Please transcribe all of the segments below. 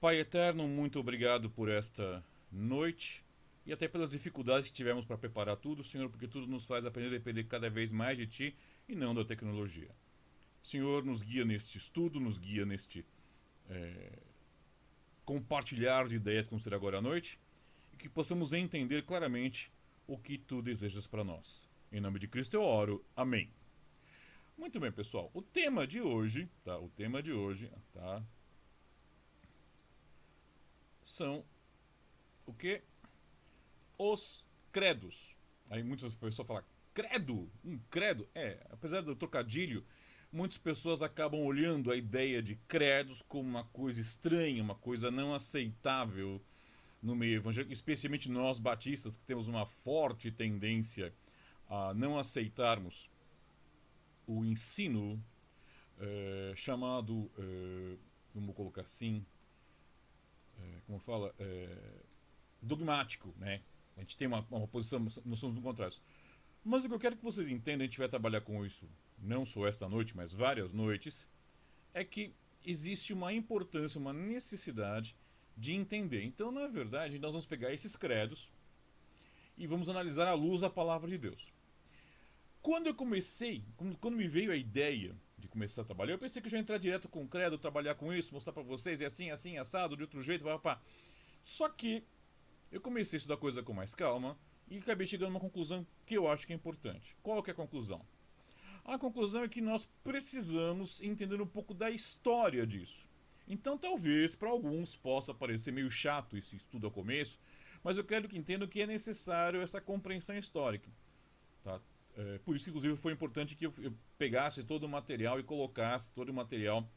Pai eterno, muito obrigado por esta noite e até pelas dificuldades que tivemos para preparar tudo, Senhor, porque tudo nos faz aprender a depender cada vez mais de Ti e não da tecnologia. Senhor, nos guia neste estudo, nos guia neste compartilhar de ideias que vamos ter agora à noite e que possamos entender claramente o que Tu desejas para nós. Em nome de Cristo eu oro. Amém. Muito bem, pessoal. O tema de hoje, tá? O tema de hoje, tá? São o que? Os credos. Aí muitas pessoas falam, credo? Um credo? Apesar do trocadilho, muitas pessoas acabam olhando a ideia de credos como uma coisa estranha, uma coisa não aceitável no meio evangélico, especialmente nós batistas que temos uma forte tendência a não aceitarmos o ensino chamado, vamos colocar assim, como fala, dogmático, né? A gente tem uma posição, nós somos do contrário. Mas o que eu quero que vocês entendam, a gente vai trabalhar com isso não só esta noite, mas várias noites, é que existe uma importância, uma necessidade de entender. Então, na verdade, nós vamos pegar esses credos e vamos analisar à luz da palavra de Deus. Quando eu comecei, quando me veio a ideia de começar a trabalhar, eu pensei que eu já ia entrar direto com o credo, trabalhar com isso, mostrar para vocês, e assim, assim, assado, de outro jeito, papá. Só que eu comecei a estudar a coisa com mais calma e acabei chegando a uma conclusão que eu acho que é importante. Qual que é a conclusão? A conclusão é que nós precisamos entender um pouco da história disso. Então, talvez para alguns possa parecer meio chato esse estudo ao começo, mas eu quero que entendam que é necessário essa compreensão histórica. Tá? Por isso que, inclusive, foi importante que eu pegasse todo o material e colocasse todo o material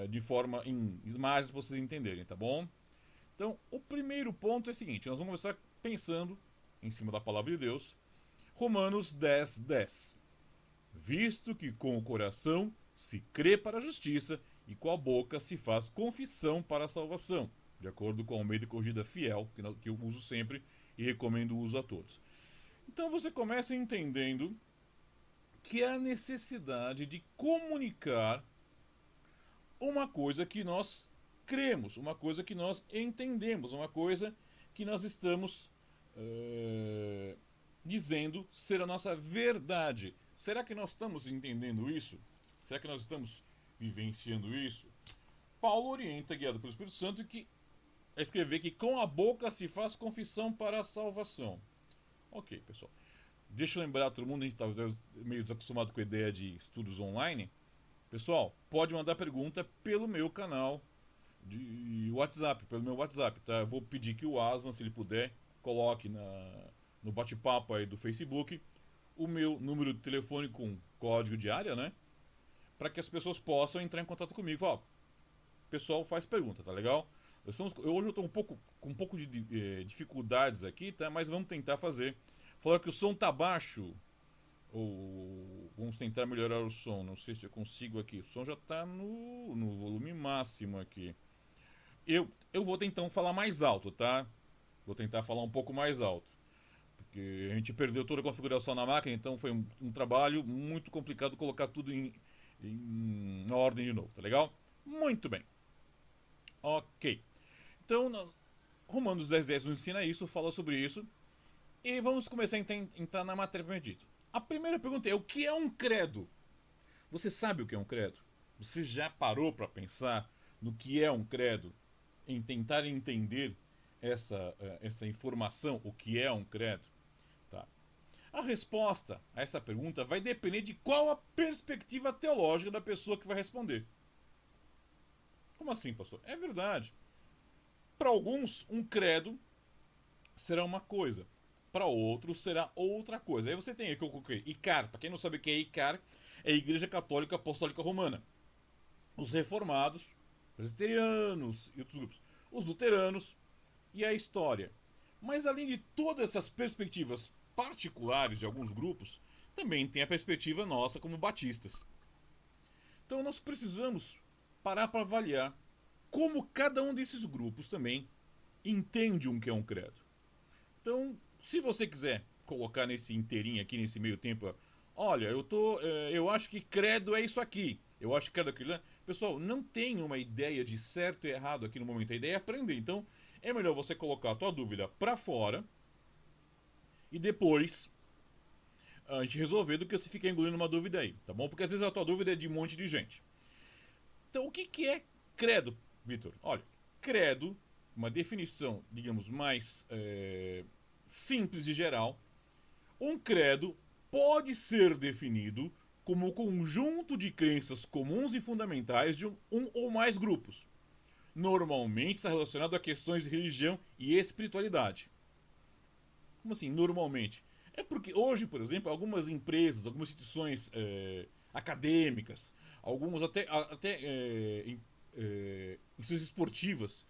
de forma em imagens para vocês entenderem, tá bom? Então, o primeiro ponto é o seguinte: nós vamos começar pensando, em cima da palavra de Deus, Romanos 10, 10. Visto que com o coração se crê para a justiça e com a boca se faz confissão para a salvação, de acordo com a Almeida Corrigida Fiel, que eu uso sempre e recomendo o uso a todos. Então você começa entendendo que é a necessidade de comunicar uma coisa que nós cremos, uma coisa que nós entendemos, uma coisa que nós estamos dizendo ser a nossa verdade. Será que nós estamos entendendo isso? Será que nós estamos vivenciando isso? Paulo orienta, guiado pelo Espírito Santo, que a escrever que com a boca se faz confissão para a salvação. Ok, pessoal. Deixa eu lembrar a todo mundo, a gente está meio desacostumado com a ideia de estudos online. Pessoal, pode mandar pergunta pelo meu canal de WhatsApp, pelo meu WhatsApp, tá? Eu vou pedir que o Aslan, se ele puder, coloque no bate-papo aí do Facebook o meu número de telefone com código de área, né? Para que as pessoas possam entrar em contato comigo. Ó, pessoal faz pergunta, tá legal? Hoje eu estou com um pouco de dificuldades aqui, tá? Mas vamos tentar fazer. Falaram que o som tá baixo. Ou vamos tentar melhorar o som. Não sei se eu consigo aqui. O som já está no volume máximo aqui. Eu vou tentar falar mais alto, tá? Vou tentar falar um pouco mais alto. Porque a gente perdeu toda a configuração na máquina, então foi um trabalho muito complicado colocar tudo em ordem de novo, tá legal? Muito bem. Ok. Então, Romanos 10 nos ensina isso, fala sobre isso. E vamos começar a entrar na matéria propriamente dita. A primeira pergunta é: o que é um credo? Você sabe o que é um credo? Você já parou para pensar no que é um credo? Em tentar entender essa informação, o que é um credo? Tá. A resposta a essa pergunta vai depender de qual a perspectiva teológica da pessoa que vai responder. Como assim, pastor? É verdade. Para alguns, um credo será uma coisa. Para outros, será outra coisa. Aí você tem aqui o que? ICAR. Para quem não sabe o que é ICAR, é a Igreja Católica Apostólica Romana. Os reformados, presbiterianos e outros grupos. Os luteranos e a história. Mas além de todas essas perspectivas particulares de alguns grupos, também tem a perspectiva nossa como batistas. Então nós precisamos parar para avaliar como cada um desses grupos também entende um que é um credo. Então, se você quiser colocar nesse inteirinho aqui, nesse meio tempo, olha, eu acho que credo é isso aqui, eu acho que credo é aquilo, né? Pessoal, não tem uma ideia de certo e errado aqui no momento. A ideia é aprender. Então, é melhor você colocar a tua dúvida para fora e depois a gente resolver do que você ficar engolindo uma dúvida aí, tá bom? Porque às vezes a tua dúvida é de um monte de gente. Então, o que, que é credo, Vitor? Olha, credo, uma definição, digamos, mais simples e geral. Um credo pode ser definido como o conjunto de crenças comuns e fundamentais de um ou mais grupos. Normalmente está relacionado a questões de religião e espiritualidade. Como assim, normalmente? É porque hoje, por exemplo, algumas empresas, algumas instituições acadêmicas, algumas instituições esportivas,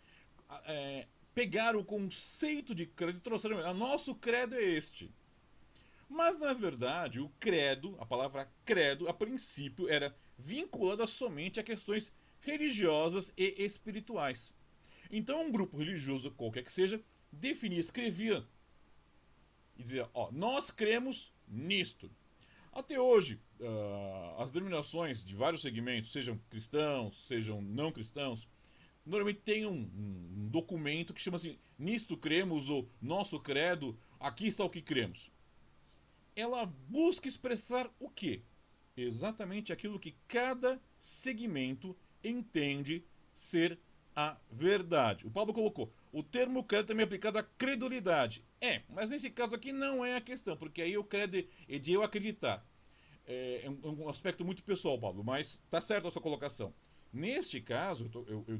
pegaram o conceito de credo e trouxeram. O nosso credo é este. Mas, na verdade, o credo, a palavra credo, a princípio era vinculada somente a questões religiosas e espirituais. Então, um grupo religioso, qualquer que seja, definia, escrevia e dizia: ó, nós cremos nisto. Até hoje, as denominações de vários segmentos, sejam cristãos, sejam não cristãos, normalmente tem um documento que chama assim: nisto cremos, ou nosso credo, aqui está o que cremos. Ela busca expressar o quê? Exatamente aquilo que cada segmento entende ser a verdade. O Pablo colocou: o termo credo também é aplicado à credulidade. Mas nesse caso aqui não é a questão, porque aí o credo é de eu acreditar. É um aspecto muito pessoal, Pablo, mas tá certo a sua colocação. Neste caso,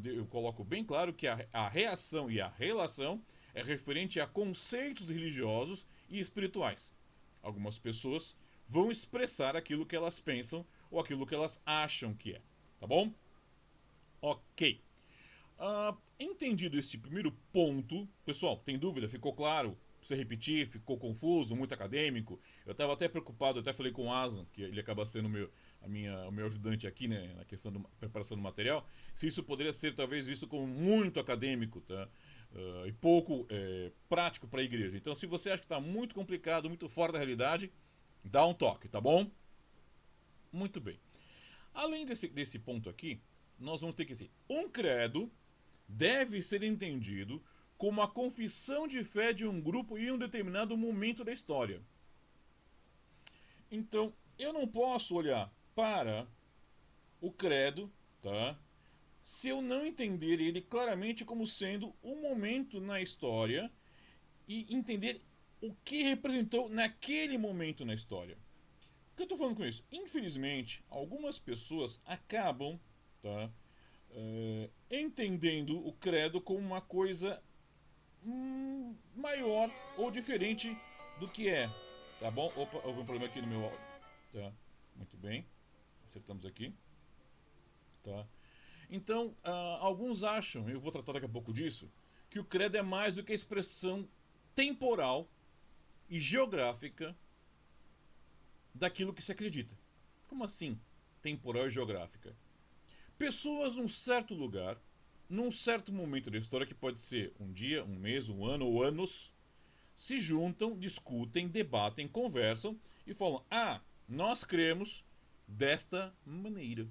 eu coloco bem claro que a reação e a relação é referente a conceitos religiosos e espirituais. Algumas pessoas vão expressar aquilo que elas pensam ou aquilo que elas acham que é. Tá bom? Ok. Entendido esse primeiro ponto, pessoal, tem dúvida? Ficou claro? Você repetir? Ficou confuso? Muito acadêmico? Eu estava até preocupado, eu até falei com o Asan, que ele acaba sendo o meu ajudante aqui, né, na questão da preparação do material, se isso poderia ser talvez visto como muito acadêmico, tá? E pouco prático para a igreja. Então, se você acha que está muito complicado, muito fora da realidade, dá um toque, tá bom? Muito bem. Além desse ponto aqui, nós vamos ter que dizer: um credo deve ser entendido como a confissão de fé de um grupo em um determinado momento da história. Então, eu não posso olhar para o credo, tá? Se eu não entender ele claramente como sendo um momento na história e entender o que representou naquele momento na história. O que eu estou falando com isso? Infelizmente, algumas pessoas acabam, tá, entendendo o credo como uma coisa maior ou diferente do que é. Tá bom? Opa, houve um problema aqui no meu áudio. Tá, muito bem. Acertamos aqui. Tá. Então, alguns acham, eu vou tratar daqui a pouco disso, que o credo é mais do que a expressão temporal e geográfica daquilo que se acredita. Como assim, temporal e geográfica? Pessoas num certo lugar, num certo momento da história, que pode ser um dia, um mês, um ano ou anos, se juntam, discutem, debatem, conversam e falam: nós cremos desta maneira.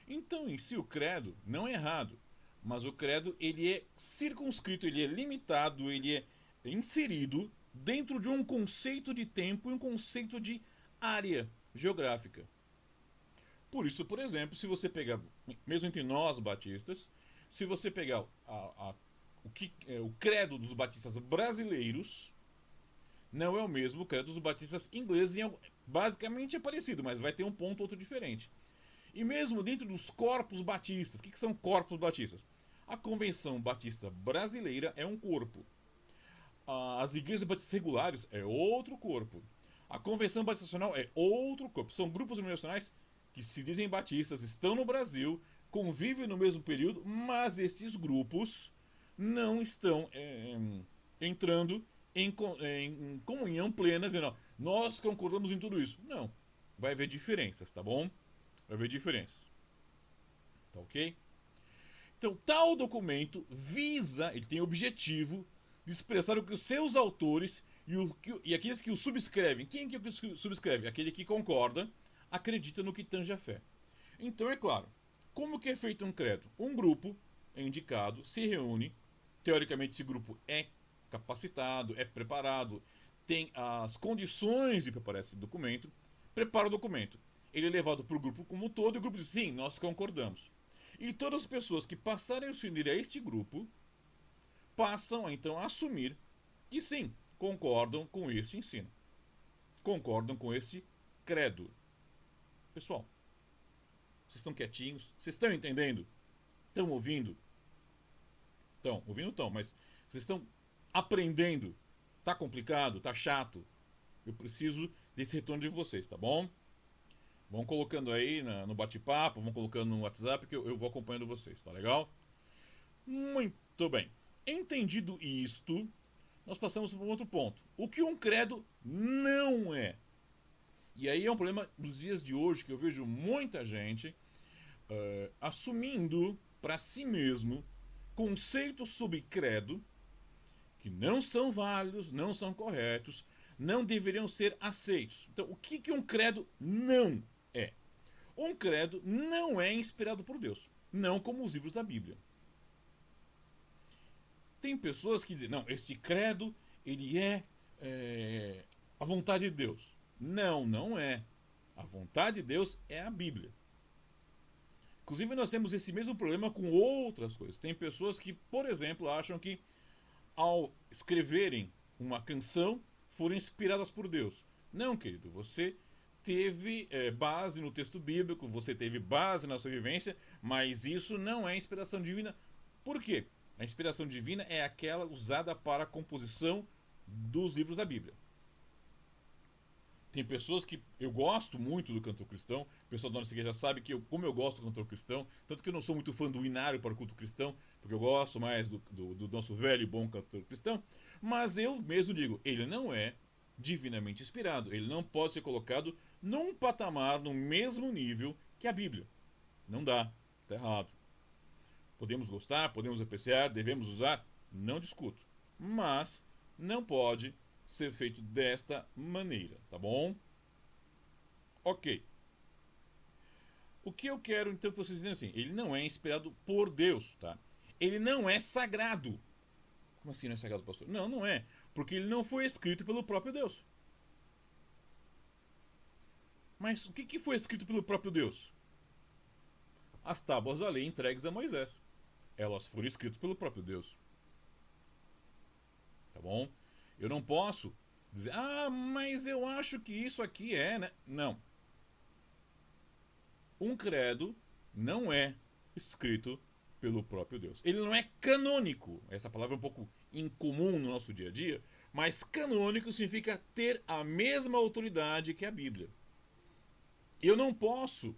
Então, em si, o credo não é errado, mas o credo ele é circunscrito, ele é limitado, ele é inserido dentro de um conceito de tempo e um conceito de área geográfica. Por isso, por exemplo, se você pegar, mesmo entre nós batistas, se você pegar o credo dos batistas brasileiros, não é o mesmo credo dos batistas ingleses, basicamente é parecido, mas vai ter um ponto ou outro diferente. E mesmo dentro dos corpos batistas, o que são corpos batistas? A Convenção Batista Brasileira é um corpo. As igrejas batistas regulares é outro corpo. A Convenção Batista Nacional é outro corpo. São grupos denominacionais que se dizem batistas, estão no Brasil, convivem no mesmo período, mas esses grupos não estão entrando em comunhão plena, dizendo: nós concordamos em tudo isso. Não. Vai haver diferenças, tá bom? Vai haver diferenças. Tá ok? Então, tal documento visa, ele tem o objetivo de expressar o que os seus autores e aqueles que o subscrevem. Quem que o subscreve? Aquele que concorda, acredita no que tange a fé. Então, é claro, como que é feito um credo? Um grupo é indicado, se reúne, teoricamente esse grupo é capacitado, é preparado, tem as condições de preparar esse documento, prepara o documento. Ele é levado para o grupo como um todo e o grupo diz, sim, nós concordamos. E todas as pessoas que passarem a se unir a este grupo passam então a assumir que sim, concordam com este ensino. Concordam com este credo. Pessoal, vocês estão quietinhos? Vocês estão entendendo? Estão ouvindo? Estão, ouvindo estão, mas vocês estão aprendendo? Tá complicado? Tá chato? Eu preciso desse retorno de vocês, tá bom? Vão colocando aí no bate-papo, vão colocando no WhatsApp que eu vou acompanhando vocês, tá legal? Muito bem. Entendido isto, nós passamos para um outro ponto. O que um credo não é. E aí é um problema dos dias de hoje que eu vejo muita gente assumindo para si mesmo conceitos sobre credo que não são válidos, não são corretos, não deveriam ser aceitos. Então, o que um credo não é? Um credo não é inspirado por Deus, não como os livros da Bíblia. Tem pessoas que dizem, não, esse credo, ele é a vontade de Deus. Não, não é. A vontade de Deus é a Bíblia. Inclusive, nós temos esse mesmo problema com outras coisas. Tem pessoas que, por exemplo, acham que ao escreverem uma canção foram inspiradas por Deus. Não, querido, você teve base no texto bíblico, você teve base na sua vivência, mas isso não é inspiração divina. Por quê? A inspiração divina é aquela usada para a composição dos livros da Bíblia. Tem pessoas que eu gosto muito do cantor cristão, o pessoal da nossa igreja sabe que como eu gosto do cantor cristão, tanto que eu não sou muito fã do hinário para o culto cristão, porque eu gosto mais do nosso velho e bom cantor cristão, mas eu mesmo digo, ele não é divinamente inspirado, ele não pode ser colocado num patamar, no mesmo nível que a Bíblia. Não dá, está errado. Podemos gostar, podemos apreciar, devemos usar, não discuto, mas não pode ser feito desta maneira, tá bom? Ok. O que eu quero então que vocês entendam assim, ele não é inspirado por Deus, tá? Ele não é sagrado. Como assim não é sagrado, pastor? Não, não é, porque ele não foi escrito pelo próprio Deus. Mas o que foi escrito pelo próprio Deus? As tábuas da lei entregues a Moisés. Elas foram escritas pelo próprio Deus. Tá bom? Eu não posso dizer, mas eu acho que isso aqui é, né? Não. Um credo não é escrito pelo próprio Deus. Ele não é canônico. Essa palavra é um pouco incomum no nosso dia a dia, mas canônico significa ter a mesma autoridade que a Bíblia. Eu não posso.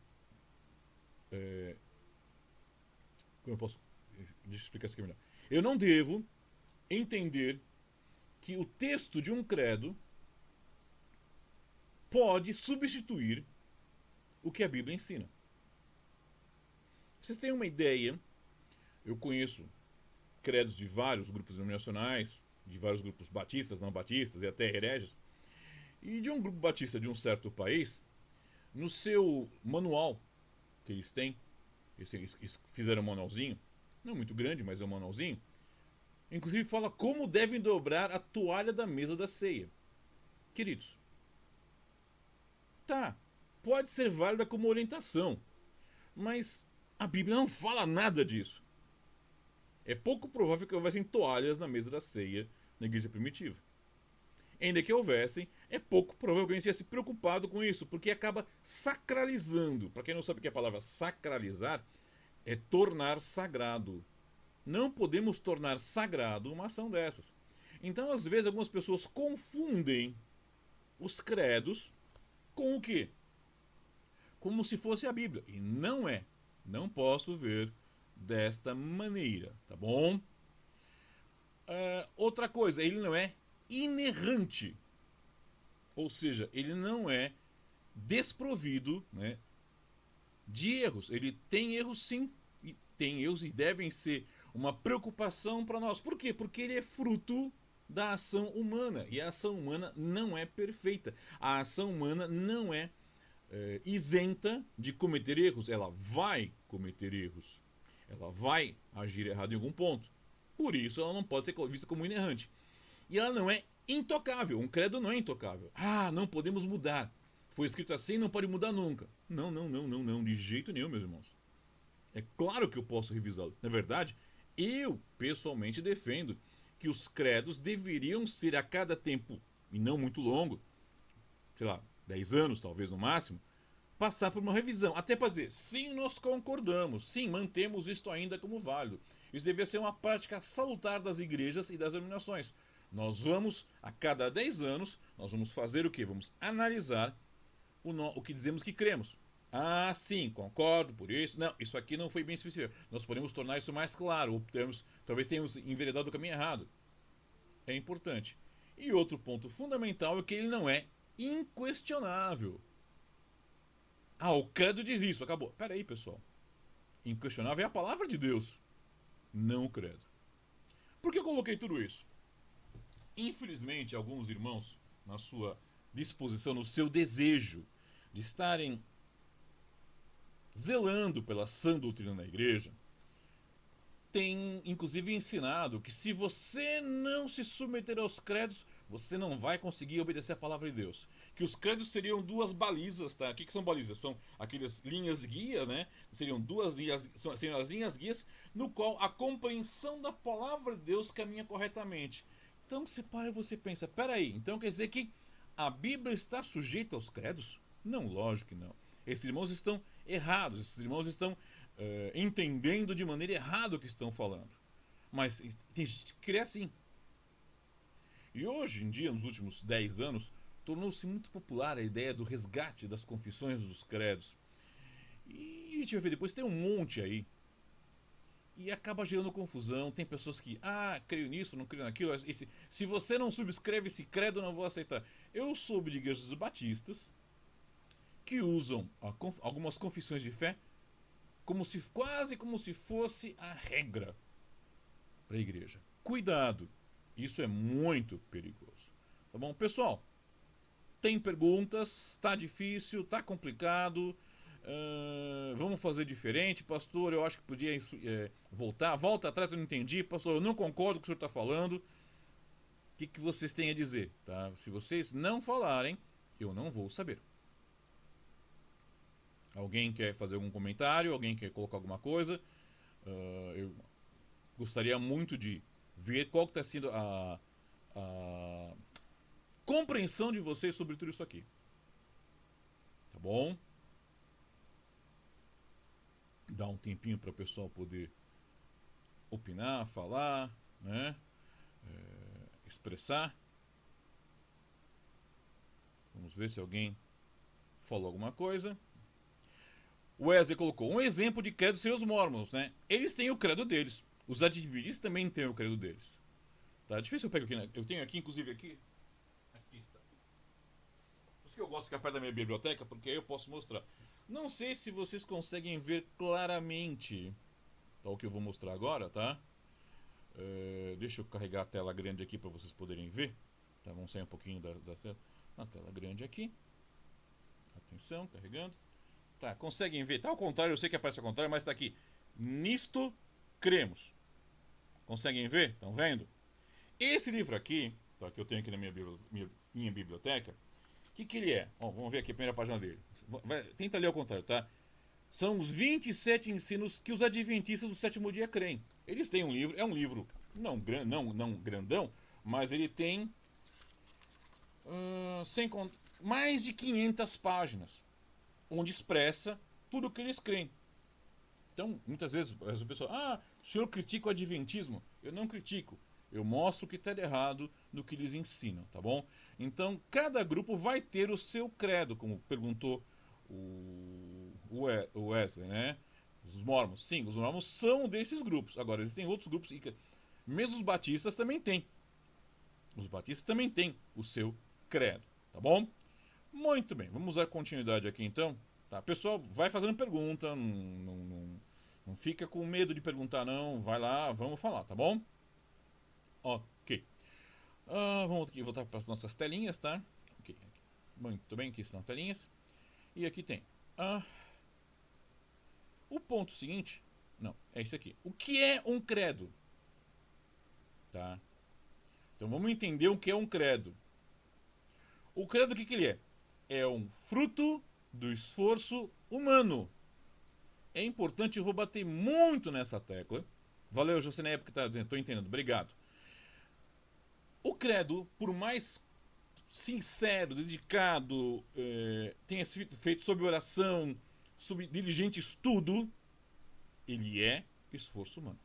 Como eu posso. Deixa eu explicar isso aqui melhor. Eu não devo entender que o texto de um credo pode substituir o que a Bíblia ensina. Vocês têm uma ideia? Eu conheço credos de vários grupos denominacionais, de vários grupos batistas, não batistas e até hereges, e de um grupo batista de um certo país, no seu manual que eles têm, eles fizeram um manualzinho, não muito grande, mas é um manualzinho, inclusive fala como devem dobrar a toalha da mesa da ceia. Queridos, tá, pode ser válida como orientação, mas a Bíblia não fala nada disso. É pouco provável que houvessem toalhas na mesa da ceia na igreja primitiva. Ainda que houvessem, é pouco provável que alguém tivesse preocupado com isso, porque acaba sacralizando. Para quem não sabe o que é a palavra sacralizar, é tornar sagrado. Não podemos tornar sagrado uma ação dessas. Então, às vezes, algumas pessoas confundem os credos com o quê? Como se fosse a Bíblia. E não é. Não posso ver desta maneira, tá bom? Outra coisa, ele não é inerrante. Ou seja, ele não é desprovido, né, de erros. Ele tem erros sim, e tem erros e devem ser uma preocupação para nós. Por quê? Porque ele é fruto da ação humana. E a ação humana não é perfeita. A ação humana não é isenta de cometer erros. Ela vai cometer erros. Ela vai agir errado em algum ponto. Por isso ela não pode ser vista como inerrante. E ela não é intocável. Um credo não é intocável. Ah, não podemos mudar. Foi escrito assim, não pode mudar nunca. Não, não, não, não, não. De jeito nenhum, meus irmãos. É claro que eu posso revisá-lo. Na verdade, eu pessoalmente defendo que os credos deveriam ser a cada tempo, e não muito longo, sei lá, 10 anos talvez no máximo, passar por uma revisão. Até para dizer, sim, nós concordamos, sim, mantemos isto ainda como válido. Isso deveria ser uma prática salutar das igrejas e das denominações. Nós vamos, a cada 10 anos, nós vamos fazer o quê? Vamos analisar o que dizemos que cremos. Ah, sim, concordo por isso. Não, isso aqui não foi bem específico. Nós podemos tornar isso mais claro, ou talvez tenhamos enveredado o caminho errado. É importante. E outro ponto fundamental é que ele não é inquestionável. Ah, o credo diz isso, acabou. Pera aí, pessoal. Inquestionável é a palavra de Deus, não o credo. Por que eu coloquei tudo isso? Infelizmente, alguns irmãos, na sua disposição, no seu desejo de estarem zelando pela sã doutrina na igreja, tem inclusive ensinado que se você não se submeter aos credos, você não vai conseguir obedecer a palavra de Deus. Que os credos seriam duas balizas, tá? O que são balizas? São aquelas linhas guia, né? Seriam duas linhas, seriam as linhas guias no qual a compreensão da palavra de Deus caminha corretamente. Então você para e você pensa, peraí, então quer dizer que a Bíblia está sujeita aos credos? Não, lógico que não. Esses irmãos estão errados, esses irmãos estão entendendo de maneira errada o que estão falando. Mas tem gente que crê assim. E hoje em dia, nos últimos 10 anos, tornou-se muito popular a ideia do resgate das confissões dos credos. E a gente vai ver depois, tem um monte aí. E acaba gerando confusão. Tem pessoas que, creio nisso, não creio naquilo. Se você não subscreve esse credo, não vou aceitar. Eu soube de igrejas batistas que usam algumas confissões de fé quase como se fosse a regra para a igreja. Cuidado, isso é muito perigoso. Tá bom? Pessoal, tem perguntas? Está difícil? Está complicado? Vamos fazer diferente? Pastor, eu acho que podia voltar. Volta atrás, eu não entendi. Pastor, eu não concordo com o que o senhor está falando. O que vocês têm a dizer? Tá? Se vocês não falarem, eu não vou saber. Alguém quer fazer algum comentário? Alguém quer colocar alguma coisa? Eu gostaria muito de ver qual está sendo a compreensão de vocês sobre tudo isso aqui. Tá bom? Dá um tempinho para o pessoal poder opinar, falar, né? Expressar. Vamos ver se alguém falou alguma coisa. O Wesley colocou um exemplo de credo seriam os mormons, né? Eles têm o credo deles. Os adventistas também têm o credo deles. Tá difícil eu pegar aqui, né? Eu tenho aqui, inclusive aqui. Aqui está. Por isso que eu gosto de ficar perto da minha biblioteca, porque aí eu posso mostrar. Não sei se vocês conseguem ver claramente, tá, o que eu vou mostrar agora, tá? Deixa eu carregar a tela grande aqui para vocês poderem ver. Tá, vamos sair um pouquinho da tela. Na tela grande aqui. Atenção, carregando. Tá, conseguem ver? Tá ao contrário, eu sei que aparece ao contrário, mas tá aqui. Nisto cremos. Conseguem ver? Estão vendo? Esse livro aqui, tá, que eu tenho aqui na minha biblioteca, o que ele é? Vamos ver aqui a primeira página dele. Tenta ler ao contrário, tá? São os 27 ensinos que os adventistas do sétimo dia creem. Eles têm um livro, é um livro não grandão, mas ele tem mais de 500 páginas, onde expressa tudo o que eles creem. Então, muitas vezes o pessoal, o senhor critica o adventismo? Eu não critico. Eu mostro o que está errado no que eles ensinam, tá bom? Então, cada grupo vai ter o seu credo, como perguntou o Wesley, né? Os mormons. Sim, os mormons são desses grupos. Agora, existem outros grupos, mesmo os batistas também têm. Os batistas também têm o seu credo, tá bom? Muito bem, vamos dar continuidade aqui então. Tá, pessoal, vai fazendo pergunta, não fica com medo de perguntar não, vai lá, vamos falar, tá bom? Ok. Vamos aqui voltar para as nossas telinhas, tá? Ok. Muito bem, aqui estão as telinhas. E aqui tem. Ah, o ponto seguinte, não, é isso aqui. O que é um credo? Tá? Então vamos entender o que é um credo. O credo, o que ele é? É um fruto do esforço humano. É importante, eu vou bater muito nessa tecla. Valeu, Josineia, porque está dizendo, estou entendendo, obrigado. O credo, por mais sincero, dedicado, tenha sido feito sob oração, sob diligente estudo, ele é esforço humano.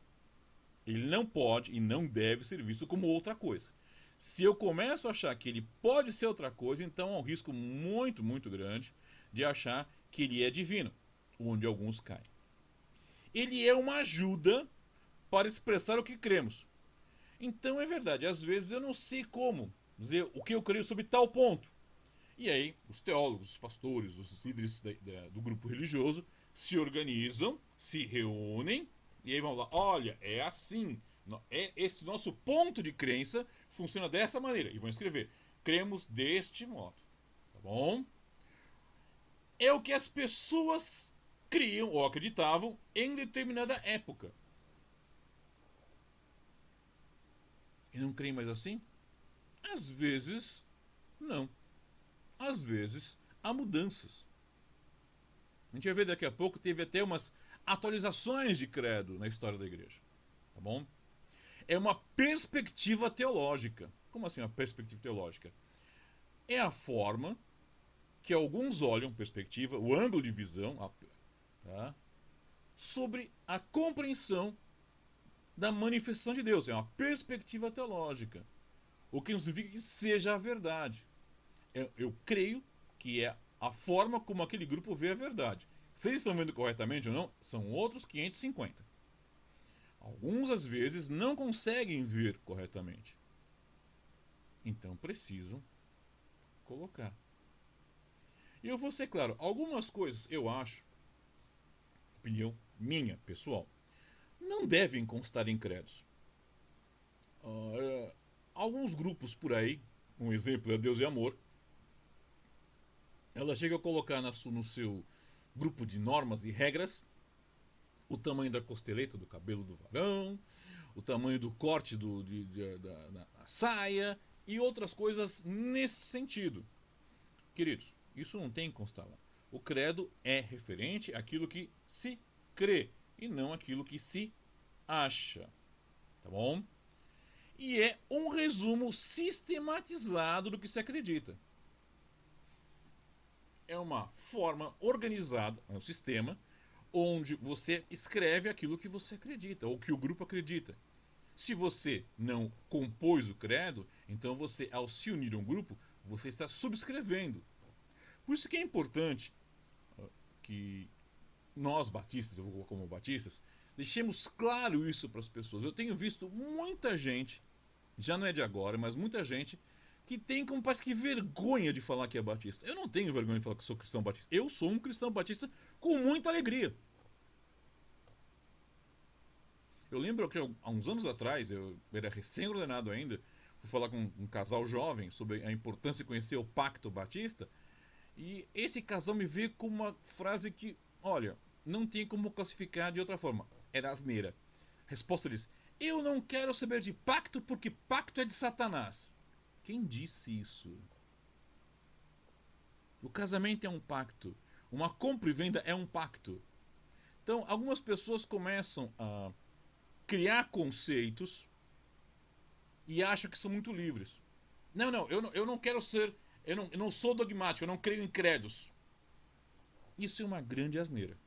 Ele não pode e não deve ser visto como outra coisa. Se eu começo a achar que ele pode ser outra coisa, então há um risco muito, muito grande de achar que ele é divino, onde alguns caem. Ele é uma ajuda para expressar o que cremos. Então é verdade, às vezes eu não sei como dizer o que eu creio sobre tal ponto. E aí, os teólogos, os pastores, os líderes do grupo religioso se organizam, se reúnem e aí vão lá: olha, é assim, esse nosso ponto de crença funciona dessa maneira. E vão escrever: cremos deste modo. Tá bom? É o que as pessoas criam ou acreditavam em determinada época. E não creem mais assim? Às vezes, não. Às vezes, há mudanças. A gente vai ver daqui a pouco, teve até umas atualizações de credo na história da igreja. Tá bom? É uma perspectiva teológica. Como assim uma perspectiva teológica? É a forma que alguns olham, perspectiva, o ângulo de visão, tá? Sobre a compreensão da manifestação de Deus. É uma perspectiva teológica. O que não significa que seja a verdade. Eu creio que é a forma como aquele grupo vê a verdade. Se eles estão vendo corretamente ou não, são outros 550. Alguns, às vezes, não conseguem ver corretamente. Então precisam colocar. E eu vou ser claro, algumas coisas eu acho, opinião minha, pessoal, não devem constar em credos. Alguns grupos por aí, um exemplo é Deus e Amor, ela chega a colocar no seu grupo de normas e regras o tamanho da costeleta do cabelo do varão, o tamanho do corte da saia e outras coisas nesse sentido. Queridos, isso não tem que constar lá. O credo é referente àquilo que se crê e não àquilo que se acha. Tá bom? E é um resumo sistematizado do que se acredita. É uma forma organizada, é um sistema onde você escreve aquilo que você acredita, ou que o grupo acredita. Se você não compôs o credo, então você, ao se unir a um grupo, você está subscrevendo. Por isso que é importante que nós batistas, eu vou colocar como batistas, deixemos claro isso para as pessoas. Eu tenho visto muita gente, já não é de agora, mas muita gente que tem como parece que vergonha de falar que é batista. Eu não tenho vergonha de falar que sou cristão batista. Eu sou um cristão batista com muita alegria. Eu lembro que há uns anos atrás, eu era recém-ordenado ainda, fui falar com um casal jovem sobre a importância de conhecer o Pacto Batista, e esse casal me veio com uma frase que, olha, não tem como classificar de outra forma. Era asneira. Resposta deles: eu não quero saber de pacto porque pacto é de Satanás. Quem disse isso? O casamento é um pacto. Uma compra e venda é um pacto. Então, algumas pessoas começam a criar conceitos e acham que são muito livres. Não, eu não quero ser. Eu não sou dogmático, eu não creio em credos. Isso é uma grande asneira.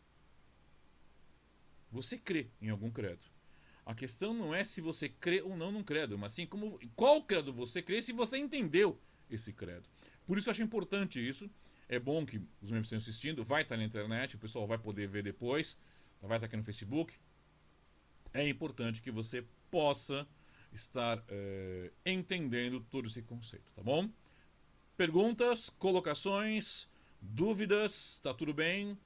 Você crê em algum credo. A questão não é se você crê ou não num credo, mas sim como, qual credo você crê, se você entendeu esse credo. Por isso eu acho importante isso. É bom que os membros estejam assistindo, vai estar na internet, o pessoal vai poder ver depois, vai estar aqui no Facebook. É importante que você possa estar entendendo todo esse conceito, tá bom? Perguntas, colocações, dúvidas, tá tudo bem?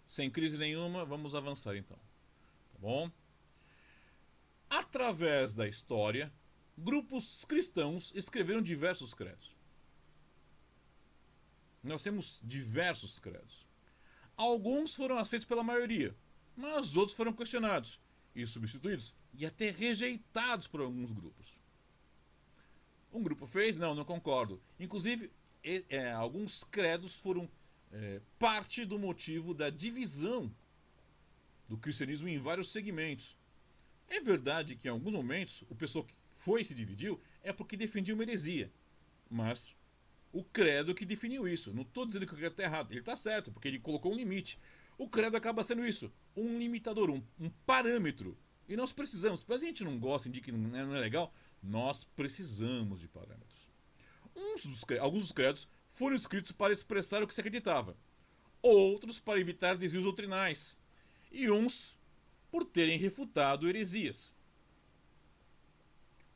Sem crise nenhuma, vamos avançar então, tá bom? Através da história, grupos cristãos escreveram diversos credos. Nós temos diversos credos. Alguns foram aceitos pela maioria, mas outros foram questionados e substituídos e até rejeitados por alguns grupos. Um grupo fez, não concordo. Inclusive, alguns credos foram parte do motivo da divisão do cristianismo em vários segmentos. É verdade que em alguns momentos o pessoal que foi e se dividiu é porque defendia uma heresia, mas o credo que definiu isso. Não estou dizendo que o credo está errado, ele está certo, porque ele colocou um limite. O credo acaba sendo isso, um limitador, um parâmetro. E nós precisamos, mas a gente não gosta, indica que não é legal, nós precisamos de parâmetros. Alguns dos credos foram escritos para expressar o que se acreditava, outros para evitar desvios doutrinais, e uns por terem refutado heresias.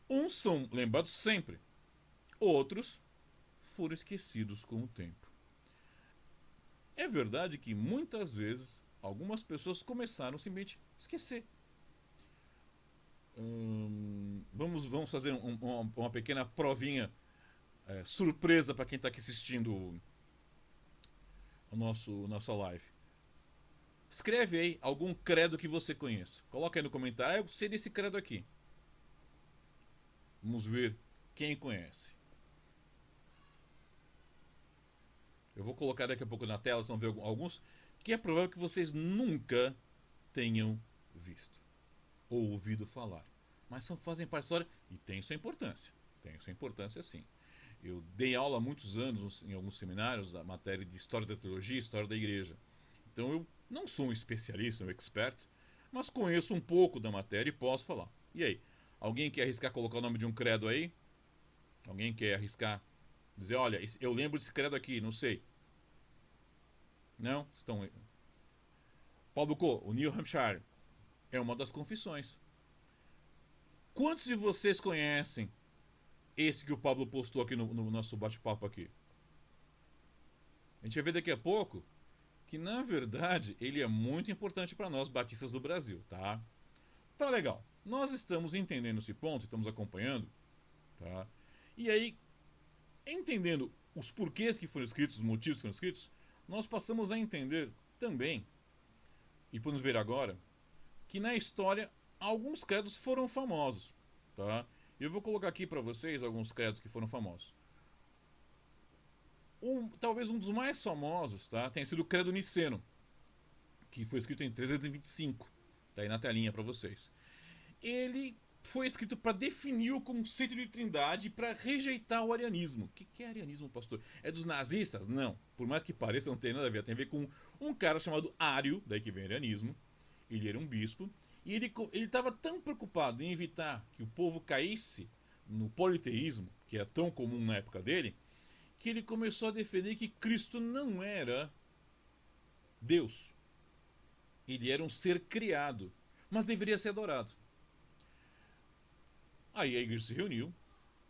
Uns são lembrados sempre, outros foram esquecidos com o tempo. É verdade que muitas vezes algumas pessoas começaram simplesmente a esquecer. Vamos fazer uma pequena provinha surpresa para quem está aqui assistindo nossa live. Escreve aí algum credo que você conheça. Coloca aí no comentário. Eu sei desse credo aqui. Vamos ver quem conhece. Eu vou colocar daqui a pouco na tela, vocês vão ver alguns que é provável que vocês nunca tenham visto ou ouvido falar. Mas fazem parte da história e tem sua importância. Tem sua importância sim. Eu dei aula há muitos anos em alguns seminários da matéria de História da Teologia e História da Igreja. Então eu não sou um especialista, um expert, mas conheço um pouco da matéria e posso falar. E aí? Alguém quer arriscar colocar o nome de um credo aí? Alguém quer arriscar dizer, olha, eu lembro desse credo aqui, não sei. Não? Estão. Paulo Co, o New Hampshire é uma das confissões. Quantos de vocês conhecem esse que o Pablo postou aqui no nosso bate-papo aqui? A gente vai ver daqui a pouco que, na verdade, ele é muito importante para nós, batistas do Brasil, tá? Tá legal. Nós estamos entendendo esse ponto, estamos acompanhando, tá? E aí, entendendo os porquês que foram escritos, os motivos que foram escritos, nós passamos a entender também, e podemos ver agora, que na história alguns credos foram famosos, tá? Eu vou colocar aqui para vocês alguns credos que foram famosos. Talvez um dos mais famosos, tá, tenha sido o Credo Niceno, que foi escrito em 325, tá aí na telinha para vocês. Ele foi escrito para definir o conceito de trindade e para rejeitar o arianismo. O que é arianismo, pastor? É dos nazistas? Não. Por mais que pareça, não tem nada a ver. Tem a ver com um cara chamado Ário, daí que vem arianismo. Ele era um bispo. E ele estava tão preocupado em evitar que o povo caísse no politeísmo, que é tão comum na época dele, que ele começou a defender que Cristo não era Deus. Ele era um ser criado, mas deveria ser adorado. Aí a igreja se reuniu,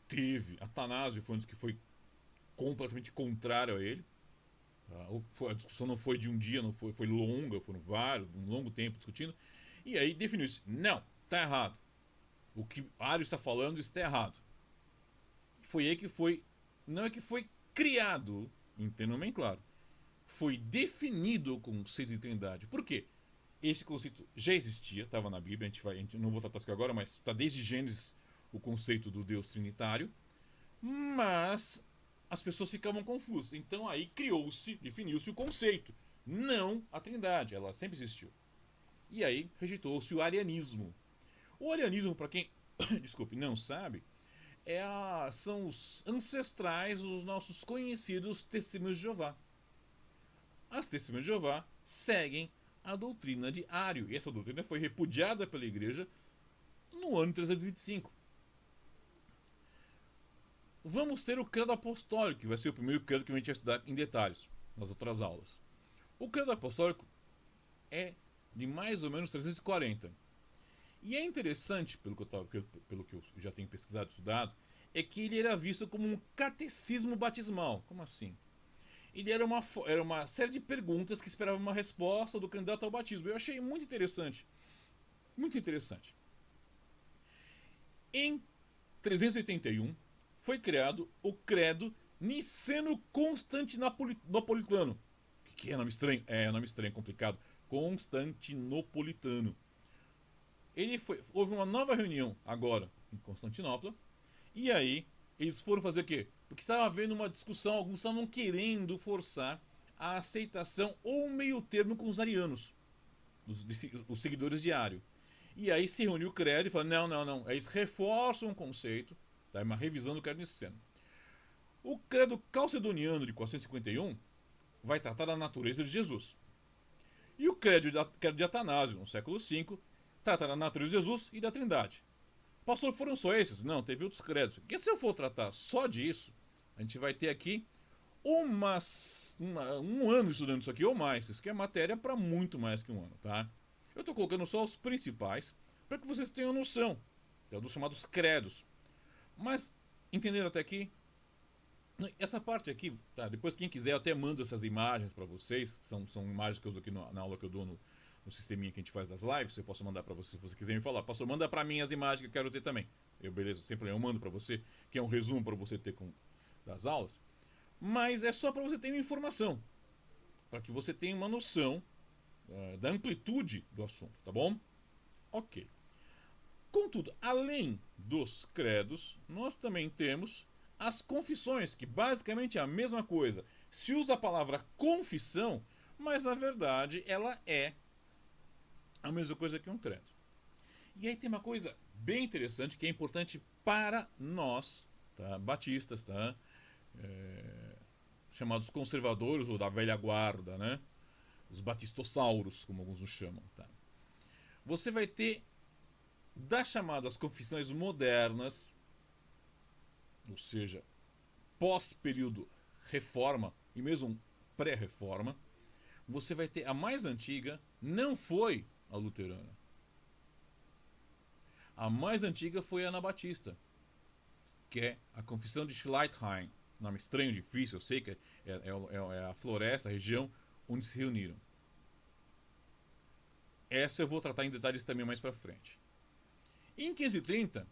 teve Atanásio, foi um dos que foi completamente contrário a ele. Tá? A discussão não foi de um dia, não foi longa, foram um longo tempo discutindo. E aí definiu isso. Não, está errado. O que Ário está falando está errado. Foi aí que foi, não é que foi criado, entendam bem claro, foi definido o conceito de trindade. Por quê? Esse conceito já existia, estava na Bíblia, a gente não vou tratar isso aqui agora, mas está desde Gênesis o conceito do Deus trinitário, mas as pessoas ficavam confusas. Então aí criou-se, definiu-se o conceito, não a trindade, ela sempre existiu. E aí rejeitou-se o arianismo. O arianismo, para quem desculpe, não sabe, são os ancestrais dos nossos conhecidos testemunhos de Jeová. As testemunhas de Jeová seguem a doutrina de Ário, e essa doutrina foi repudiada pela igreja no ano 325. Vamos ter o credo apostólico, que vai ser o primeiro credo que a gente vai estudar em detalhes nas outras aulas. O credo apostólico é de mais ou menos 340. E é interessante, pelo que eu já tenho pesquisado e estudado, é que ele era visto como um catecismo batismal. Como assim? Ele era uma série de perguntas que esperavam uma resposta do candidato ao batismo. Eu achei muito interessante. Muito interessante. Em 381 foi criado o Credo Niceno-Constantinopolitano. O que é nome estranho? É nome estranho, complicado. Constantinopolitano. Houve uma nova reunião agora em Constantinopla. E aí, eles foram fazer o quê? Porque estava havendo uma discussão, alguns estavam querendo forçar a aceitação ou um meio termo com os arianos, os seguidores de Ario. E aí se reuniu o credo e falou: não, não, não. Eles reforçam o conceito, tá? Uma revisão do credo niceno. O credo calcedoniano de 451 vai tratar da natureza de Jesus. E o credo de Atanásio, no século V, trata da natureza de Jesus e da Trindade. Pastor, foram só esses? Não, teve outros credos. Porque se eu for tratar só disso, a gente vai ter aqui um ano estudando isso aqui ou mais. Isso aqui é matéria para muito mais que um ano, tá? Eu estou colocando só os principais para que vocês tenham noção dos chamados credos. Mas, entenderam até aqui? Essa parte aqui, tá? Depois quem quiser eu até mando essas imagens para vocês, que são imagens que eu uso aqui na aula que eu dou no sisteminha que a gente faz das lives. Eu posso mandar para você se você quiser me falar. Pastor, manda para mim as imagens que eu quero ter também. Beleza, sempre eu mando para você, que é um resumo para você ter das aulas. Mas é só para você ter uma informação, para que você tenha uma noção da amplitude do assunto, tá bom? Ok. Contudo, além dos credos, nós também temos as confissões, que basicamente é a mesma coisa. Se usa a palavra confissão, mas na verdade ela é a mesma coisa que um credo. E aí tem uma coisa bem interessante que é importante para nós, tá? Batistas, tá? Chamados conservadores ou da velha guarda, né? Os batistossauros, como alguns nos chamam, tá? Você vai ter das chamadas confissões modernas, ou seja, pós-período reforma e mesmo pré-reforma, você vai ter a mais antiga, não foi a luterana. A mais antiga foi a anabatista, que é a confissão de Schleitheim. Nome estranho, difícil, eu sei que é a floresta, a região onde se reuniram. Essa eu vou tratar em detalhes também mais para frente. Em 1530,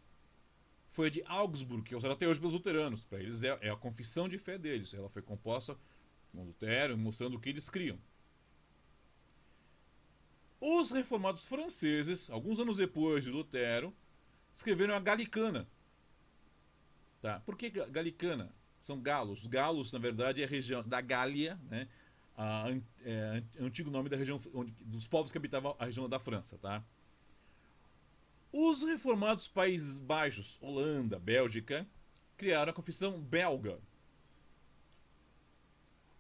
foi a de Augsburg, que é usada até hoje pelos luteranos. Para eles é a confissão de fé deles. Ela foi composta com Lutero, mostrando o que eles criam. Os reformados franceses, alguns anos depois de Lutero, escreveram a Galicana. Tá? Por que Galicana? São galos. Galos, na verdade, é a região da Gália, né? Antigo nome da região dos povos que habitavam a região da França. Tá? Os reformados Países Baixos, Holanda, Bélgica, criaram a confissão belga.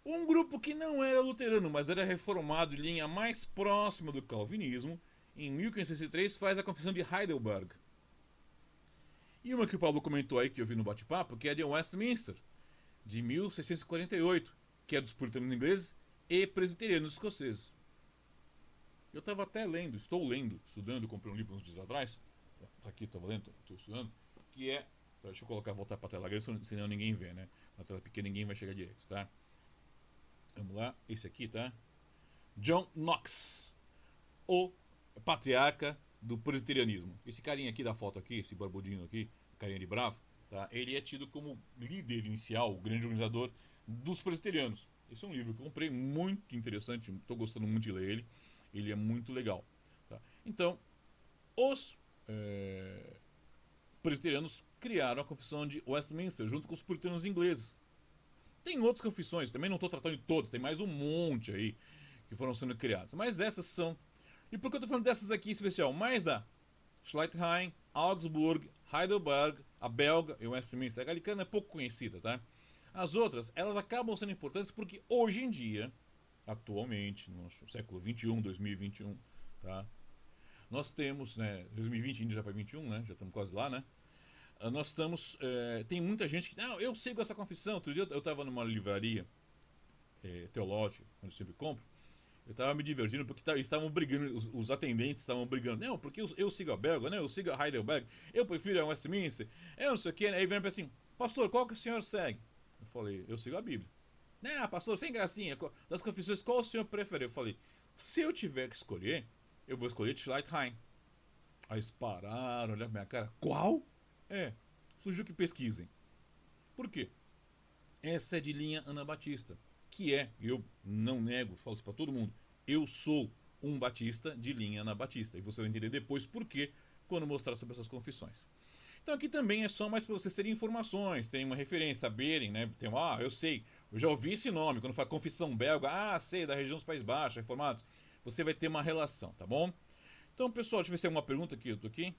Um grupo que não era luterano, mas era reformado em linha mais próxima do calvinismo, em 1563 faz a confissão de Heidelberg. E uma que o Paulo comentou aí, que eu vi no bate-papo, que é de Westminster, de 1648, que é dos puritanos ingleses e presbiterianos escoceses. Eu estava até lendo, estudando, comprei um livro uns dias atrás, tá aqui, estava lendo, estou estudando, que é, deixa eu voltar para a tela grande, senão ninguém vê, né? Na tela pequena ninguém vai chegar direito, tá? Vamos lá, esse aqui, tá? John Knox, o patriarca do presbiterianismo. Esse carinha aqui da foto aqui, esse barbudinho aqui, carinha de bravo, tá? Ele é tido como líder inicial, o grande organizador dos presbiterianos. Esse é um livro que eu comprei, muito interessante, estou gostando muito de ler ele. Ele é muito legal. Tá? Então, os presbiterianos criaram a confissão de Westminster, junto com os puritanos ingleses. Tem outras confissões, também não estou tratando de todas, tem mais um monte aí que foram sendo criadas. Mas essas são. E por que eu estou falando dessas aqui em especial? Mais da Schleitheim, Augsburg, Heidelberg, a belga e Westminster. A galicana é pouco conhecida, tá? As outras, elas acabam sendo importantes porque hoje em dia, atualmente, no século XXI, 2021, tá? Nós temos, né, 2020 ainda já para 21, né? Já estamos quase lá, né? Nós estamos, tem muita gente que, não, eu sigo essa confissão. Outro dia eu estava numa livraria teológica, onde eu sempre compro, eu estava me divertindo porque estavam brigando, os atendentes estavam brigando. Não, porque eu sigo a belga, né? Eu sigo a Heidelberg, eu prefiro a Westminster, eu não sei o que. Aí vem assim, pastor, qual que o senhor segue? Eu falei, eu sigo a Bíblia. Não, pastor, sem gracinha, das confissões, qual o senhor prefere? Eu falei, se eu tiver que escolher, eu vou escolher Schleitheim. Aí eles pararam, olharam pra minha cara, qual? Sugiro que pesquisem. Por quê? essa é de linha Anabatista, que é, eu não nego, falo isso para todo mundo, eu sou um batista de linha Anabatista. E você vai entender depois por quê quando mostrar sobre essas confissões. Então aqui também é só mais para vocês terem informações, terem uma referência, saberem, né? Tem, eu sei, eu já ouvi esse nome, quando fala confissão belga, sei, da região dos Países Baixos, reformados. Você vai ter uma relação, tá bom? Então, pessoal, deixa eu ver se tem alguma pergunta aqui, eu tô aqui.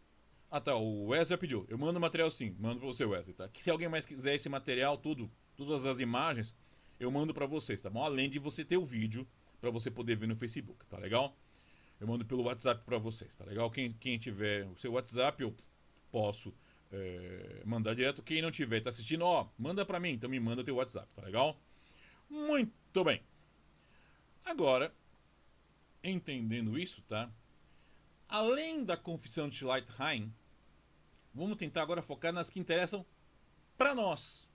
Ah tá, o Wesley já pediu. Eu mando o material sim, mando pra você, Wesley, tá? Que se alguém mais quiser esse material, tudo, todas as imagens, eu mando pra vocês, tá bom? Além de você ter o vídeo pra você poder ver no Facebook, tá legal? Eu mando pelo WhatsApp pra vocês, tá legal? Quem tiver o seu WhatsApp, eu posso mandar direto. Quem não tiver, tá assistindo, manda pra mim, então me manda o teu WhatsApp, tá legal? Muito bem. Agora, entendendo isso, tá? Além da confissão de Schleitheim, vamos tentar agora focar nas que interessam para nós,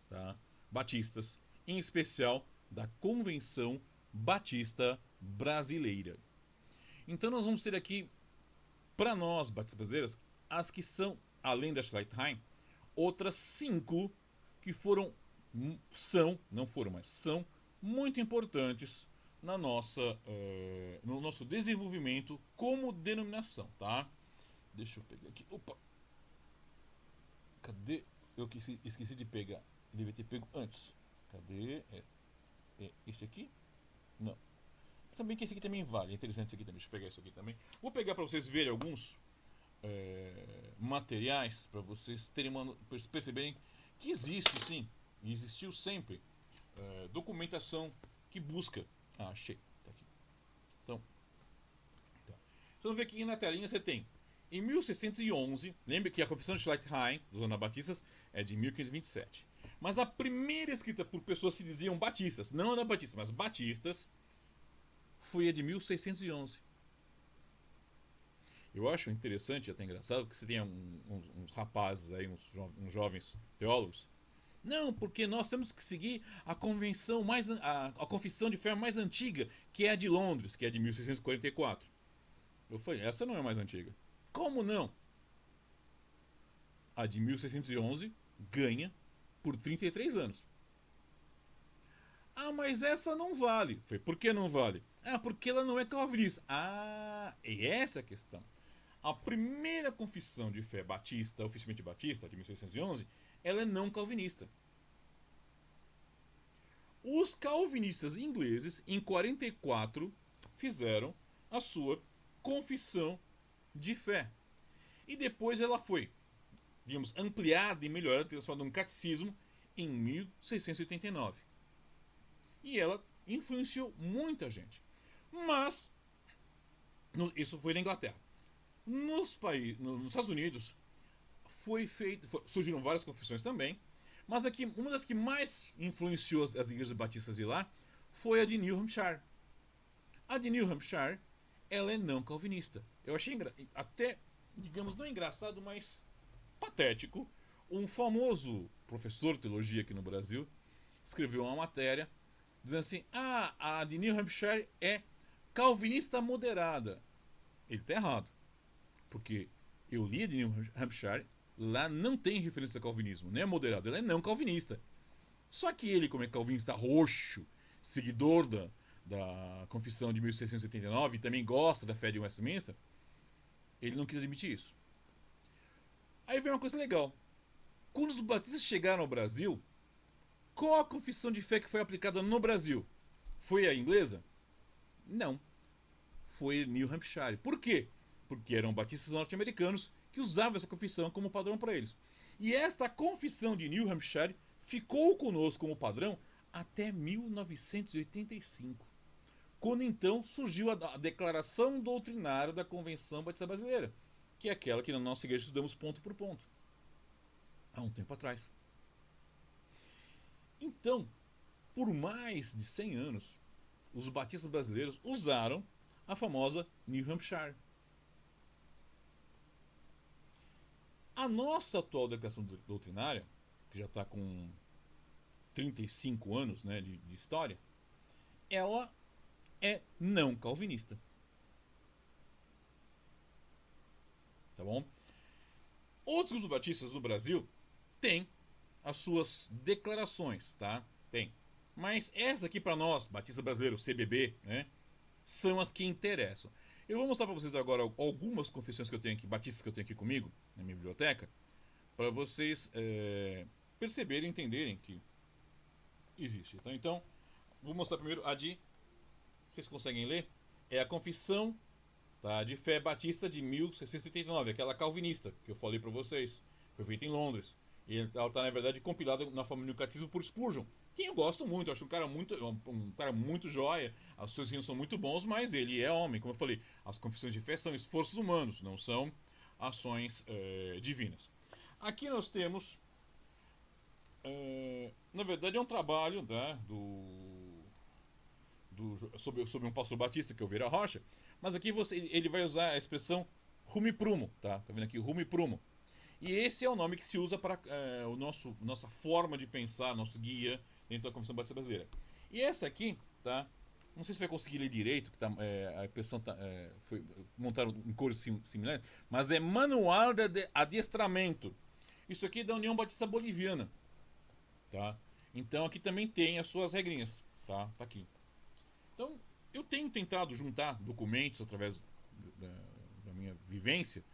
tá? Batistas, em especial da Convenção Batista Brasileira. Então nós vamos ter aqui, para nós, batistas brasileiros, as que são, além da Schleitheim, outras 5 que não foram, mas são muito importantes na no nosso desenvolvimento como denominação, tá? Deixa eu pegar aqui. Opa! Cadê? Eu esqueci de pegar. Devia ter pego antes. Cadê? É esse aqui? Não. Sabem que esse aqui também vale. É interessante esse aqui também. Deixa eu pegar isso aqui também. Vou pegar para vocês verem alguns materiais para vocês perceberem que existe sim, e existiu sempre documentação que busca. Achei. Tá aqui. Então, tá. Vocês vão ver que aqui na telinha você tem. Em 1611, lembre que a Confissão de Schleitheim, dos Anabatistas, é de 1527. Mas a primeira escrita por pessoas que diziam batistas, não anabatistas, mas batistas, foi a de 1611. Eu acho interessante e até engraçado que você tem uns rapazes aí, uns jovens teólogos. Não, porque nós temos que seguir a convenção a confissão de fé mais antiga, que é a de Londres, que é de 1644. Eu falei, essa não é mais antiga. Como não? A de 1611 ganha por 33 anos. Mas essa não vale. Foi, por que não vale? Porque ela não é calvinista. E essa é a questão. A primeira confissão de fé batista, oficialmente batista, de 1611, ela é não calvinista. Os calvinistas ingleses, em 44, fizeram a sua confissão de fé. E depois ela foi, digamos, ampliada e melhorada, transformada num catecismo em 1689. E ela influenciou muita gente. Mas, isso foi na Inglaterra. Nos Estados Unidos, surgiram várias confissões também, mas aqui uma das que mais influenciou as igrejas batistas de lá foi a de New Hampshire. A de New Hampshire, ela é não calvinista. Eu achei até, digamos, não engraçado, mas patético. Um famoso professor de teologia aqui no Brasil escreveu uma matéria dizendo assim: a de New Hampshire é calvinista moderada. Ele está errado, porque eu li a de New Hampshire, lá não tem referência a calvinismo, não é moderado, ela é não calvinista. Só que ele, como é calvinista roxo, seguidor da Confissão de 1689 e também gosta da fé de Westminster, ele não quis admitir isso. Aí vem uma coisa legal. Quando os batistas chegaram ao Brasil, qual a confissão de fé que foi aplicada no Brasil? Foi a inglesa? Não. Foi New Hampshire. Por quê? Porque eram batistas norte-americanos que usavam essa confissão como padrão para eles. E esta confissão de New Hampshire ficou conosco como padrão até 1985, quando então surgiu a declaração doutrinária da Convenção Batista Brasileira, que é aquela que na nossa igreja estudamos ponto por ponto, há um tempo atrás. Então, por mais de 100 anos, os batistas brasileiros usaram a famosa New Hampshire. A nossa atual declaração doutrinária, que já está com 35 anos, né, de história, ela é não calvinista. Tá bom? Outros grupos batistas no Brasil têm as suas declarações, tá? Tem. Mas essa aqui para nós, Batista Brasileiro, CBB, né, são as que interessam. Eu vou mostrar para vocês agora algumas confissões que eu tenho aqui, batistas que eu tenho aqui comigo, na minha biblioteca, para vocês perceberem e entenderem que existe. Tá? Então, vou mostrar primeiro a de, vocês conseguem ler? É a Confissão, tá, de Fé Batista de 1689, aquela calvinista que eu falei para vocês. Foi feita em Londres. E ela está, na verdade, compilada na família do catecismo por Spurgeon. Quem eu gosto muito, eu acho um cara muito joia, os seus rios são muito bons, mas ele é homem, como eu falei. As confissões de fé são esforços humanos, não são ações divinas. Aqui nós temos, na verdade, é um trabalho, tá, sobre um pastor batista, que é o Vieira Rocha, mas aqui ele vai usar a expressão rume prumo, tá vendo aqui, rume prumo. E esse é o nome que se usa para nossa forma de pensar, nosso guia dentro da Confissão Batista Brasileira. E essa aqui, tá? Não sei se vai conseguir ler direito, que tá, a impressão foi montaram em cores similares, mas é Manual de Adestramento. Isso aqui é da União Batista Boliviana, tá? Então aqui também tem as suas regrinhas, tá? Tá aqui. Então eu tenho tentado juntar documentos através da minha vivência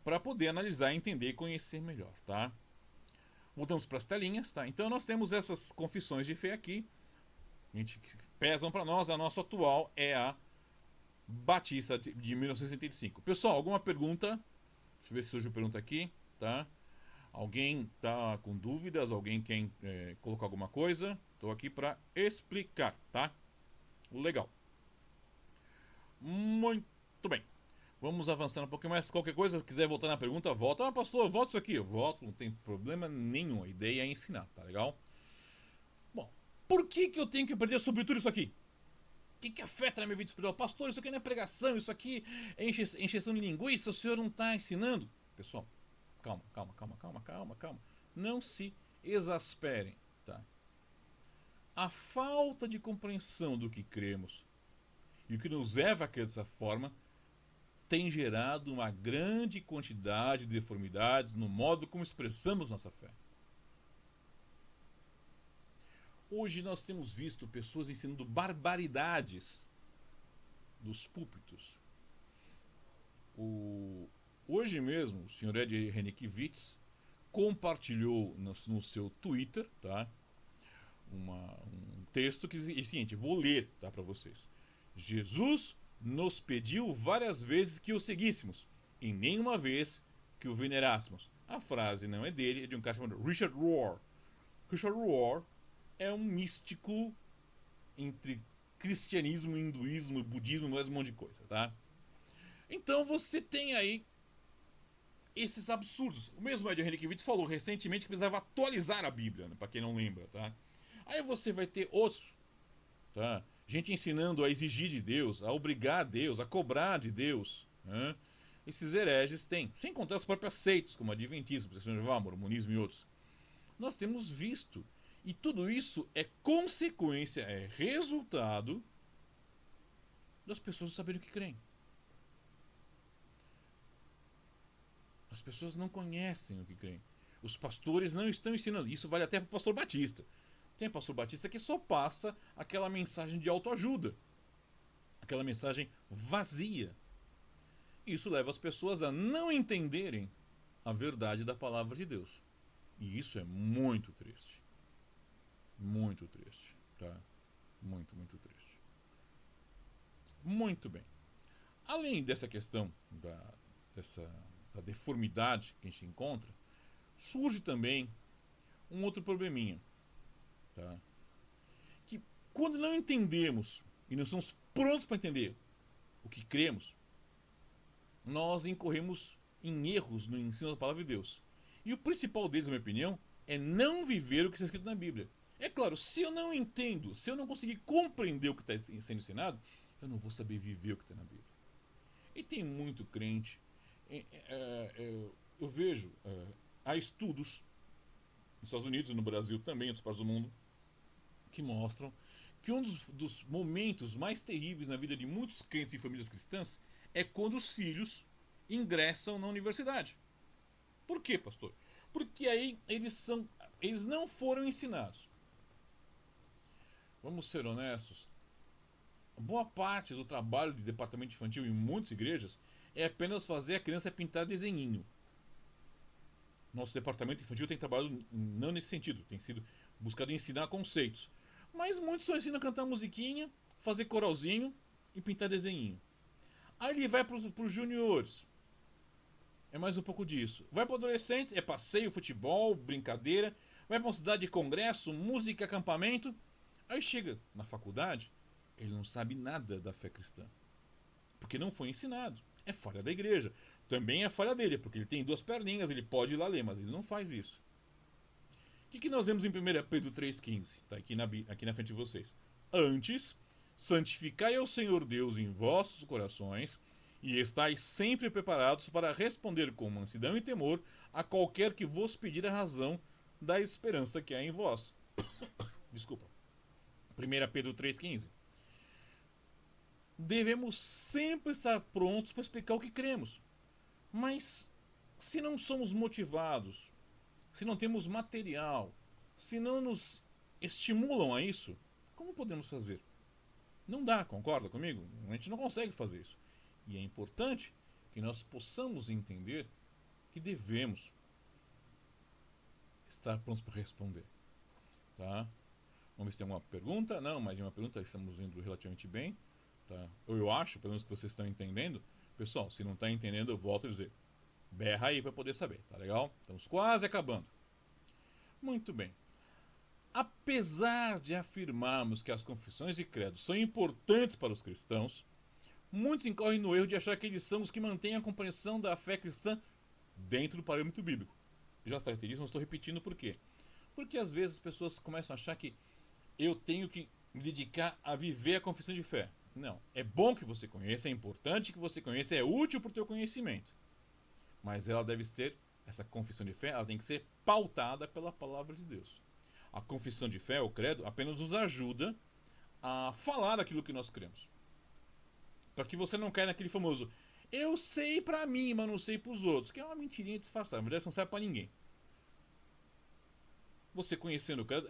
para poder analisar, entender e conhecer melhor, tá? Voltamos para as telinhas, tá? Então nós temos essas confissões de fé aqui, que pesam para nós. A nossa atual é a Batista de 1965. Pessoal, alguma pergunta? Deixa eu ver se surge uma pergunta aqui, tá? Alguém tá com dúvidas? Alguém quer colocar alguma coisa? Estou aqui para explicar, tá? Legal. Muito bem. Vamos avançando um pouquinho mais. Qualquer coisa, se quiser voltar na pergunta, volta. Ah, pastor, volta isso aqui. Eu volto, não tem problema nenhum. A ideia é ensinar, tá legal? Bom, por que eu tenho que aprender sobre tudo isso aqui? O que afeta na minha vida espiritual? Pastor, isso aqui não é pregação, isso aqui é encheção de linguiça, o senhor não está ensinando. Pessoal, calma. Não se exasperem, tá? A falta de compreensão do que cremos e o que nos leva a crer dessa forma tem gerado uma grande quantidade de deformidades no modo como expressamos nossa fé. Hoje nós temos visto pessoas ensinando barbaridades dos púlpitos. Hoje mesmo, o senhor Ed Renikiewicz compartilhou no seu Twitter, tá, um texto que é o seguinte, vou ler, tá, para vocês. Jesus nos pediu várias vezes que o seguíssemos, e nenhuma vez que o venerássemos. A frase não é dele, é de um cara chamado Richard Rohr. Richard Rohr é um místico entre cristianismo, hinduísmo, budismo, mais um monte de coisa, tá? Então você tem aí esses absurdos. O mesmo Ed Renikiewicz falou recentemente que precisava atualizar a Bíblia, né, para quem não lembra, tá? Aí você vai ter tá? Gente ensinando a exigir de Deus, a obrigar a Deus, a cobrar de Deus, né? Esses hereges têm, sem contar as próprias seitas, como Adventismo, Proteção de Jeová, Mormonismo e outros. Nós temos visto. E tudo isso é consequência, é resultado das pessoas não saberem o que creem. As pessoas não conhecem o que creem. Os pastores não estão ensinando. Isso vale até para o pastor Batista. Tem pastor Batista que só passa aquela mensagem de autoajuda. Aquela mensagem vazia. Isso leva as pessoas a não entenderem a verdade da palavra de Deus. E isso é muito triste. Muito triste, tá? Muito triste. Muito bem. Além dessa questão da deformidade que a gente encontra, surge também um outro probleminha, tá? Que quando não entendemos e não somos prontos para entender o que cremos, nós incorremos em erros no ensino da palavra de Deus. E o principal deles, na minha opinião, é não viver o que está escrito na Bíblia. É claro, se eu não entendo, se eu não conseguir compreender o que está sendo ensinado, eu não vou saber viver o que está na Bíblia. E tem muito crente. Eu vejo, há estudos nos Estados Unidos e no Brasil também, em outras partes do mundo, que mostram que um dos momentos mais terríveis na vida de muitos crentes e famílias cristãs é quando os filhos ingressam na universidade. Por quê, pastor? Porque aí eles são Eles não foram ensinados. Vamos ser honestos. Boa parte do trabalho de departamento infantil em muitas igrejas é apenas fazer a criança pintar desenhinho. Nosso departamento infantil tem trabalhado não nesse sentido, tem sido buscado ensinar conceitos. Mas muitos só ensinam a cantar musiquinha, fazer coralzinho e pintar desenhinho. Aí ele vai para os juniores. É mais um pouco disso. Vai para adolescentes, é passeio, futebol, brincadeira. Vai para uma cidade de congresso, música, acampamento. Aí chega na faculdade, ele não sabe nada da fé cristã. Porque não foi ensinado. É falha da igreja. Também é falha dele, porque ele tem 2 perninhas, ele pode ir lá ler, mas ele não faz isso. O que nós vemos em 1 Pedro 3,15? Está aqui na frente de vocês. Antes, santificai ao Senhor Deus em vossos corações, e estais sempre preparados para responder com mansidão e temor a qualquer que vos pedir a razão da esperança que há em vós. Desculpa. 1 Pedro 3,15. Devemos sempre estar prontos para explicar o que cremos. Mas, se não somos motivados, se não temos material, se não nos estimulam a isso, como podemos fazer? Não dá, concorda comigo? A gente não consegue fazer isso. E é importante que nós possamos entender que devemos estar prontos para responder. Tá? Vamos ver se tem alguma pergunta. Não, mas de uma pergunta estamos indo relativamente bem. Tá? Eu acho, pelo menos que vocês estão entendendo. Pessoal, se não está entendendo, eu volto a dizer. Berra aí para poder saber, tá legal? Estamos quase acabando. Muito bem. Apesar de afirmarmos que as confissões de credo são importantes para os cristãos, muitos incorrem no erro de achar que eles são os que mantêm a compreensão da fé cristã dentro do parâmetro bíblico. Já tratei disso, mas estou repetindo por quê? Porque às vezes as pessoas começam a achar que eu tenho que me dedicar a viver a confissão de fé. Não. É bom que você conheça, é importante que você conheça, é útil para o teu conhecimento. Mas ela deve ter, essa confissão de fé, ela tem que ser pautada pela palavra de Deus. A confissão de fé, o credo, apenas nos ajuda a falar aquilo que nós cremos. Para que você não caia naquele famoso eu sei para mim, mas não sei para os outros, que é uma mentirinha disfarçada, mas não serve para ninguém. Você conhecendo o credo,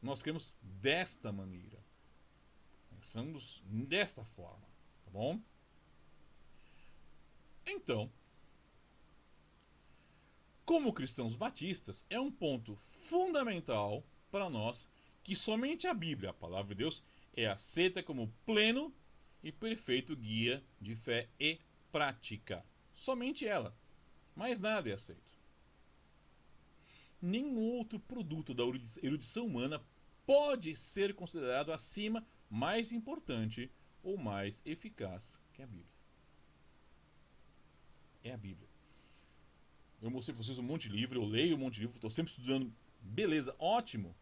nós cremos desta maneira. Pensamos desta forma, tá bom? Então, como cristãos batistas, é um ponto fundamental para nós que somente a Bíblia, a palavra de Deus, é aceita como pleno e perfeito guia de fé e prática. Somente ela. Mais nada é aceito. Nenhum outro produto da erudição humana pode ser considerado acima, mais importante ou mais eficaz que a Bíblia. É a Bíblia. Eu mostrei para vocês um monte de livro, eu leio um monte de livro, estou sempre estudando. Beleza, ótimo.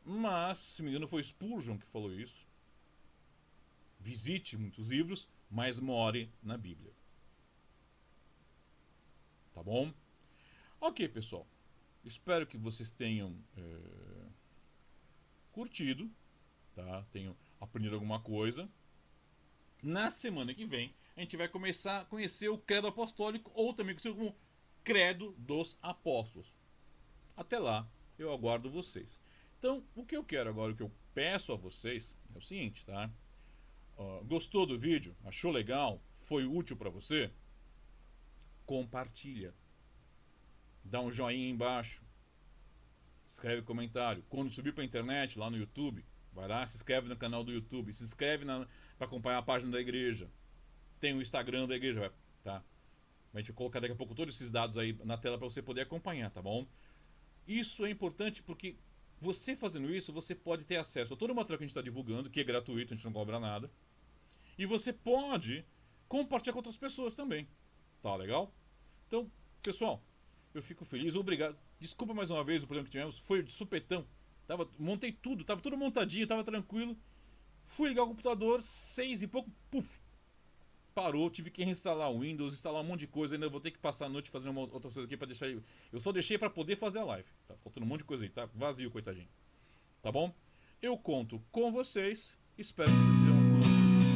Mas, se me engano, foi Spurgeon que falou isso. Visite muitos livros, mas more na Bíblia. Tá bom? Ok, pessoal. Espero que vocês tenham curtido, tá? Tenham aprendido alguma coisa. Na semana que vem, a gente vai começar a conhecer o Credo Apostólico, ou também conhecido como Credo dos Apóstolos. Até lá, eu aguardo vocês. Então, o que eu quero agora, o que eu peço a vocês é o seguinte, tá? Gostou do vídeo? Achou legal? Foi útil para você? Compartilha. Dá um joinha aí embaixo. Escreve comentário. Quando subir para a internet, lá no YouTube, vai lá, se inscreve no canal do YouTube. Se inscreve para acompanhar a página da igreja. Tem o Instagram da igreja, tá? A gente vai colocar daqui a pouco todos esses dados aí na tela para você poder acompanhar, tá bom? Isso é importante porque você fazendo isso, você pode ter acesso a todo o material que a gente está divulgando, que é gratuito, a gente não cobra nada. E você pode compartilhar com outras pessoas também. Tá legal? Então, pessoal, eu fico feliz. Obrigado. Desculpa mais uma vez o problema que tivemos. Foi de supetão. Montei tudo. Tava tudo montadinho, tava tranquilo. Fui ligar o computador, 6 e pouco, puf. Parou, tive que reinstalar o Windows, instalar um monte de coisa. Ainda vou ter que passar a noite fazendo uma outra coisa aqui para deixar. Eu só deixei para poder fazer a live. Tá faltando um monte de coisa aí, tá vazio, coitadinho. Tá bom? Eu conto com vocês. Espero que vocês